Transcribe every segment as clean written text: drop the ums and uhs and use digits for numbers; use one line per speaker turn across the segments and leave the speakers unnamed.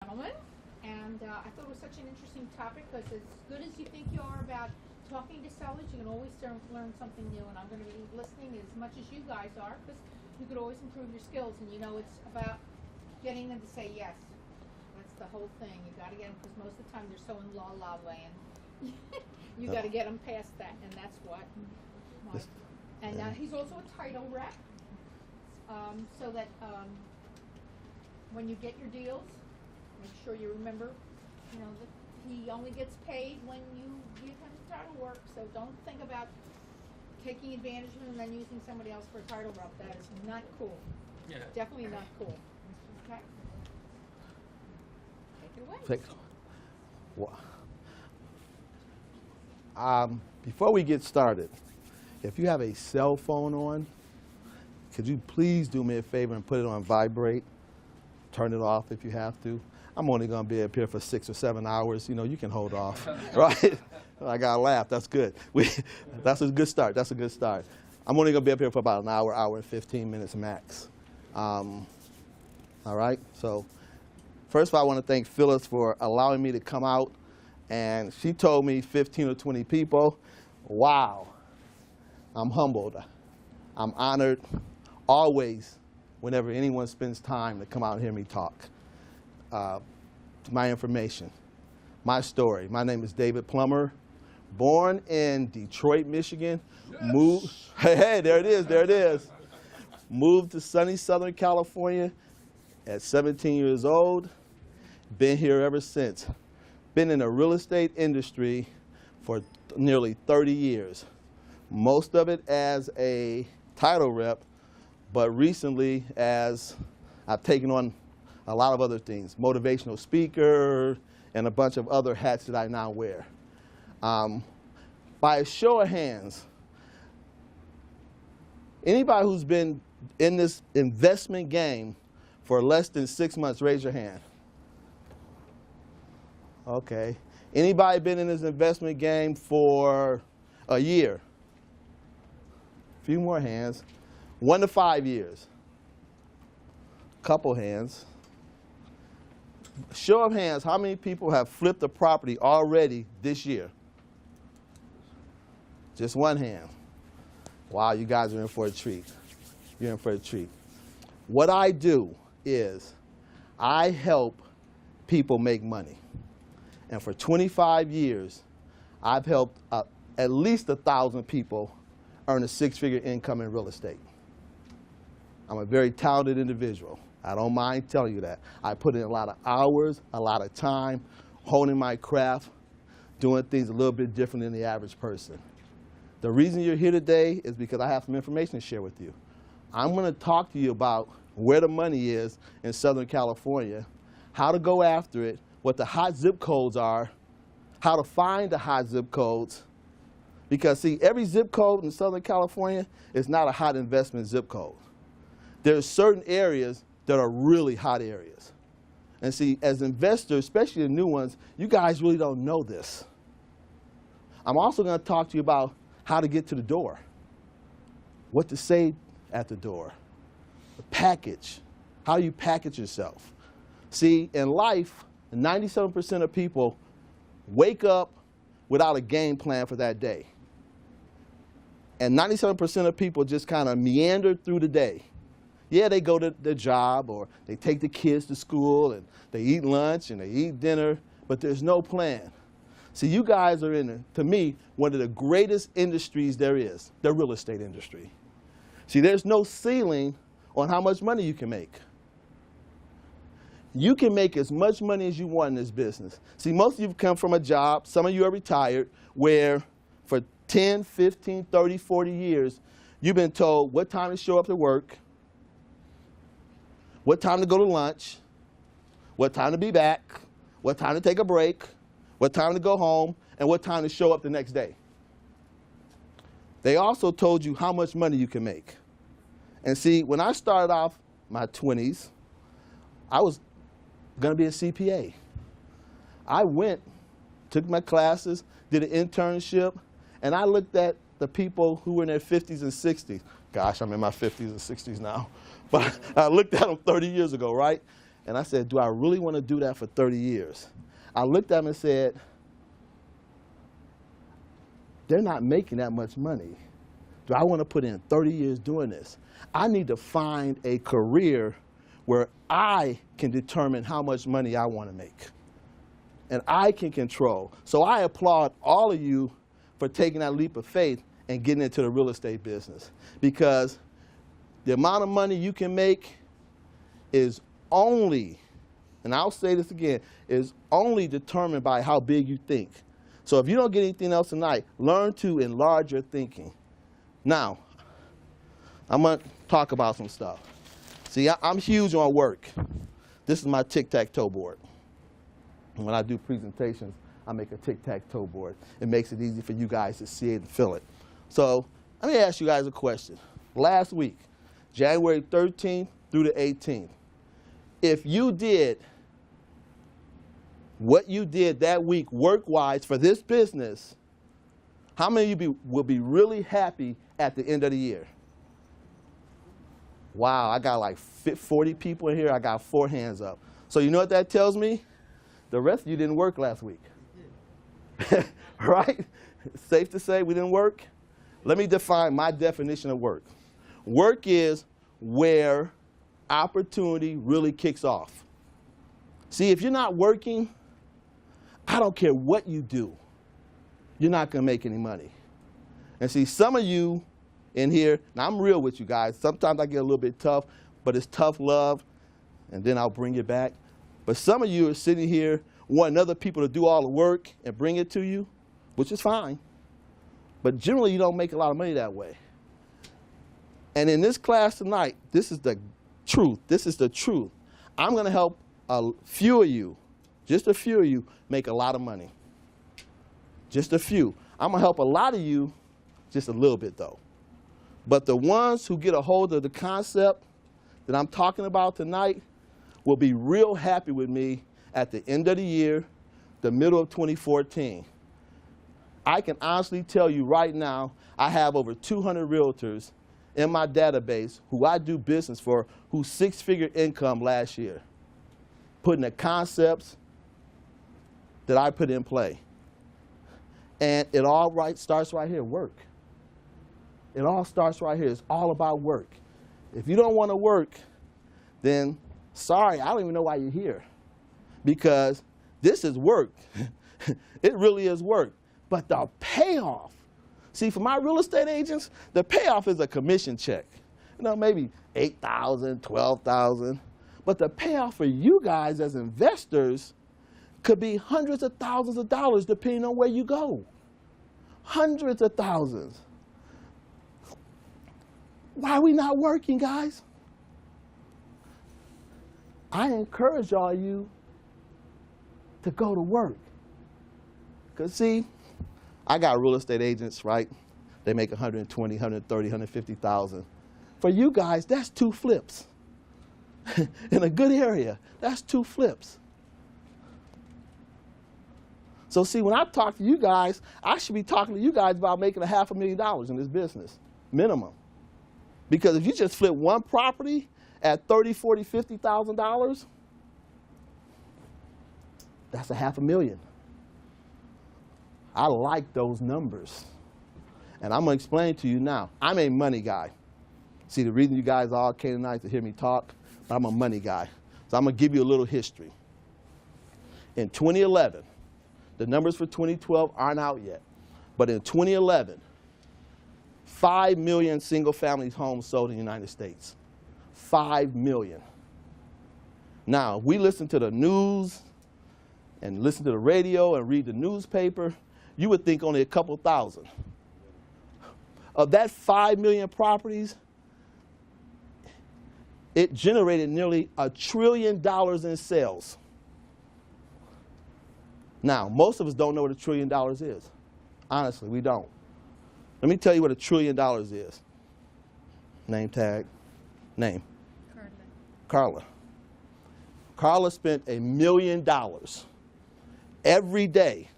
gentlemen. And I thought it was such an interesting topic because as good as you think you are about talking to sellers, you can always learn something new. And I'm going to be listening as much as you guys are because you could always improve your skills. And you know, it's about getting them to say yes. That's the whole thing. You got to get them because most of the time they're so in la land. You got to get them past that, and that's what. And he's also a title rep, so that when you get your deals, make sure you remember, you know, that he only gets paid when you give him title work. So don't think about taking advantage of him and then using somebody else for a title rep. That is not cool. Yeah. Definitely not cool. Okay. Take it away.
Before we get started, if you have a cell phone on, could you please do me a favor and put it on vibrate? Turn it off if you have to. I'm only going to be up here for 6 or 7 hours. You know, you can hold off, right? I got to laugh. That's good. That's a good start. That's a good start. I'm only going to be up here for about an hour, hour and 15 minutes max. All right? So first of all, I want to thank Phyllis for allowing me to come out. And she told me 15 or 20 people. Wow. I'm humbled. I'm honored always whenever anyone spends time to come out and hear me talk. My information, my story. My name is David Plummer, born in Detroit, Michigan. Yes. Hey, there it is, there it is. Moved to sunny Southern California at 17 years old. Been here ever since. Been in the real estate industry for nearly 30 years. Most of it as a title rep, but recently as I've taken on a lot of other things, motivational speaker, and a bunch of other hats that I now wear. By a show of hands, anybody who's been in this investment game for less than 6 months, raise your hand. Okay. Anybody been in this investment game for a year? A few more hands. 1 to 5 years. Couple hands. Show of hands, how many people have flipped a property already this year? Just one hand. Wow, you guys are in for a treat. You're in for a treat. What I do is I help people make money. And for 25 years, I've helped at least 1,000 people earn a 6-figure income in real estate. I'm a very talented individual. I don't mind telling you that. I put in a lot of hours, a lot of time, honing my craft, doing things a little bit different than the average person. The reason you're here today is because I have some information to share with you. I'm going to talk to you about where the money is in Southern California, how to go after it, what the hot zip codes are, how to find the hot zip codes. Because see, every zip code in Southern California is not a hot investment zip code. There's certain areas that are really hot areas. And see, as investors, especially the new ones, you guys really don't know this. I'm also going to talk to you about how to get to the door, what to say at the door, the package, how you package yourself. See, in life, 97% of people wake up without a game plan for that day. And 97% of people just kind of meander through the day. Yeah, they go to their job or they take the kids to school and they eat lunch and they eat dinner, but there's no plan. See, you guys are in, to me, one of the greatest industries there is, the real estate industry. See, there's no ceiling on how much money you can make. You can make as much money as you want in this business. See, most of you come from a job, some of you are retired, where for 10, 15, 30, 40 years, you've been told what time to show up to work, what time to go to lunch, what time to be back, what time to take a break, what time to go home, and what time to show up the next day. They also told you how much money you can make. And see, when I started off my 20s, I was going to be a CPA. I went, took my classes, did an internship, and I looked at the people who were in their 50s and 60s. Gosh, I'm in my 50s and 60s now. But I looked at them 30 years ago, right? And I said, do I really want to do that for 30 years? I looked at them and said, they're not making that much money. Do I want to put in 30 years doing this? I need to find a career where I can determine how much money I want to make. And I can control. So I applaud all of you for taking that leap of faith and getting into the real estate business. Because the amount of money you can make is only, and I'll say this again, is only determined by how big you think. So if you don't get anything else tonight, learn to enlarge your thinking. Now, I'm going to talk about some stuff. See, I'm huge on work. This is my tic-tac-toe board. And when I do presentations, I make a tic-tac-toe board. It makes it easy for you guys to see it and feel it. So let me ask you guys a question. Last week, January 13th through the 18th, if you did what you did that week work-wise for this business, how many of you will be really happy at the end of the year? Wow, I got like 40 people in here. I got 4 hands up. So you know what that tells me? The rest of you didn't work last week. Right? Safe to say we didn't work? Let me define my definition of work. Work is where opportunity really kicks off. See, if you're not working, I don't care what you do, you're not going to make any money. And see, some of you in here, now I'm real with you guys. Sometimes I get a little bit tough, but it's tough love, and then I'll bring it back. But some of you are sitting here wanting other people to do all the work and bring it to you, which is fine. But generally, you don't make a lot of money that way. And in this class tonight, this is the truth. This is the truth. I'm going to help a few of you, just a few of you, make a lot of money. Just a few. I'm going to help a lot of you, just a little bit though. But the ones who get a hold of the concept that I'm talking about tonight will be real happy with me at the end of the year, the middle of 2014. I can honestly tell you right now, I have over 200 realtors in my database who I do business for, whose 6-figure income last year, putting the concepts that I put in play. And it all starts right here, work. It all starts right here. It's all about work. If you don't want to work, then sorry, I don't even know why you're here. Because this is work. It really is work. But the payoff, see, for my real estate agents, the payoff is a commission check. You know, maybe $8,000, $12,000. But the payoff for you guys as investors could be hundreds of thousands of dollars depending on where you go. Hundreds of thousands. Why are we not working, guys? I encourage all you to go to work. Because see, I got real estate agents, right? They make 120, 130, 150,000. For you guys, that's 2 flips. In a good area, that's 2 flips. So see, when I talk to you guys, I should be talking to you guys about making $500,000 in this business, minimum. Because if you just flip one property at $30,000, $40,000, $50,000, that's $500,000. I like those numbers. And I'm going to explain to you now. I'm a money guy. See, the reason you guys all came tonight to hear me talk, I'm a money guy. So I'm going to give you a little history. In 2011, the numbers for 2012 aren't out yet, but in 2011, 5 million single-family homes sold in the United States. 5 million. Now, we listen to the news and listen to the radio and read the newspaper, you would think only a couple thousand. Of that 5 million properties, it generated nearly $1 trillion in sales. Now, most of us don't know what $1 trillion is. Honestly, we don't. Let me tell you what $1 trillion is. Name tag. Name. Carla. Carla spent $1 million every day.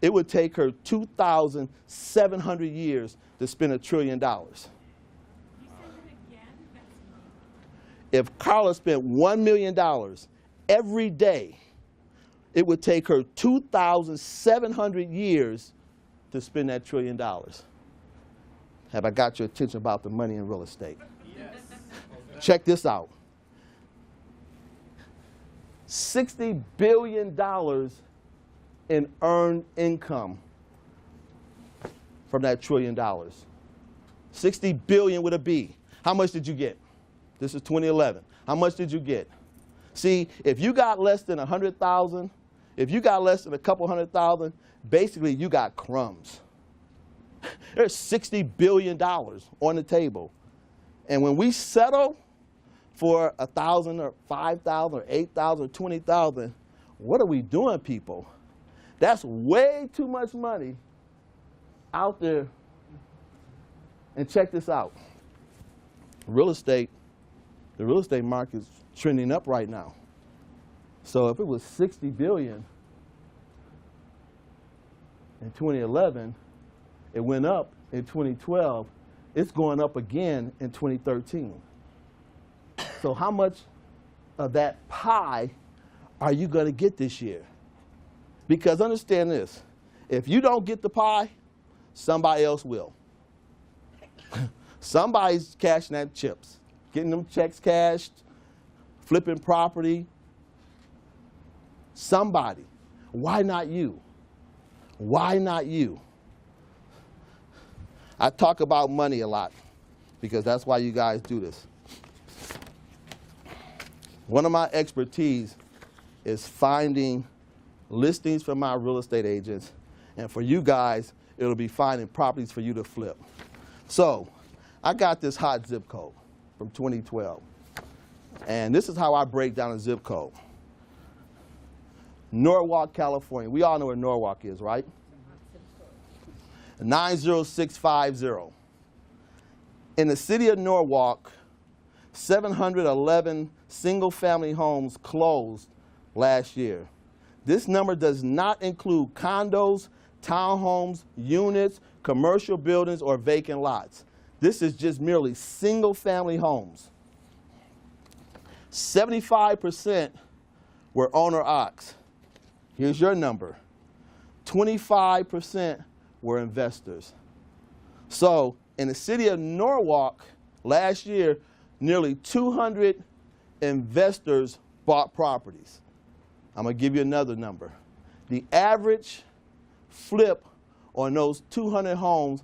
It would take her 2,700 years to spend $1 trillion.
You said it again?
If Carla spent $1 million every day, it would take her 2,700 years to spend that $1 trillion. Have I got your attention about the money in real estate? Yes. Check this out. $60 billion in earned income from that $1 trillion. 60 billion with a B. How much did you get? This is 2011. How much did you get? See, if you got less than 100,000, if you got less than a couple 100,000, basically you got crumbs. There's $60 billion on the table. And when we settle for 1,000 or 5,000 or 8,000 or 20,000, what are we doing, people? That's way too much money out there. And check this out. Real estate, the real estate market is trending up right now. So if it was 60 billion in 2011, it went up in 2012, it's going up again in 2013. So how much of that pie are you going to get this year? Because understand this, if you don't get the pie, somebody else will. Somebody's cashing that chips, getting them checks cashed, flipping property. Somebody. Why not you? Why not you? I talk about money a lot because that's why you guys do this. One of my expertise is finding listings for my real estate agents, and for you guys, it'll be finding properties for you to flip. So I got this hot zip code from 2012, and this is how I break down a zip code. Norwalk, California. We all know where Norwalk is, right? 90650. In the city of Norwalk, 711 single-family homes closed last year. This number does not include condos, townhomes, units, commercial buildings, or vacant lots. This is just merely single-family homes. 75% were owner-occupied. Here's your number. 25% were investors. So in the city of Norwalk last year, nearly 200 investors bought properties. I'm going to give you another number. The average flip on those 200 homes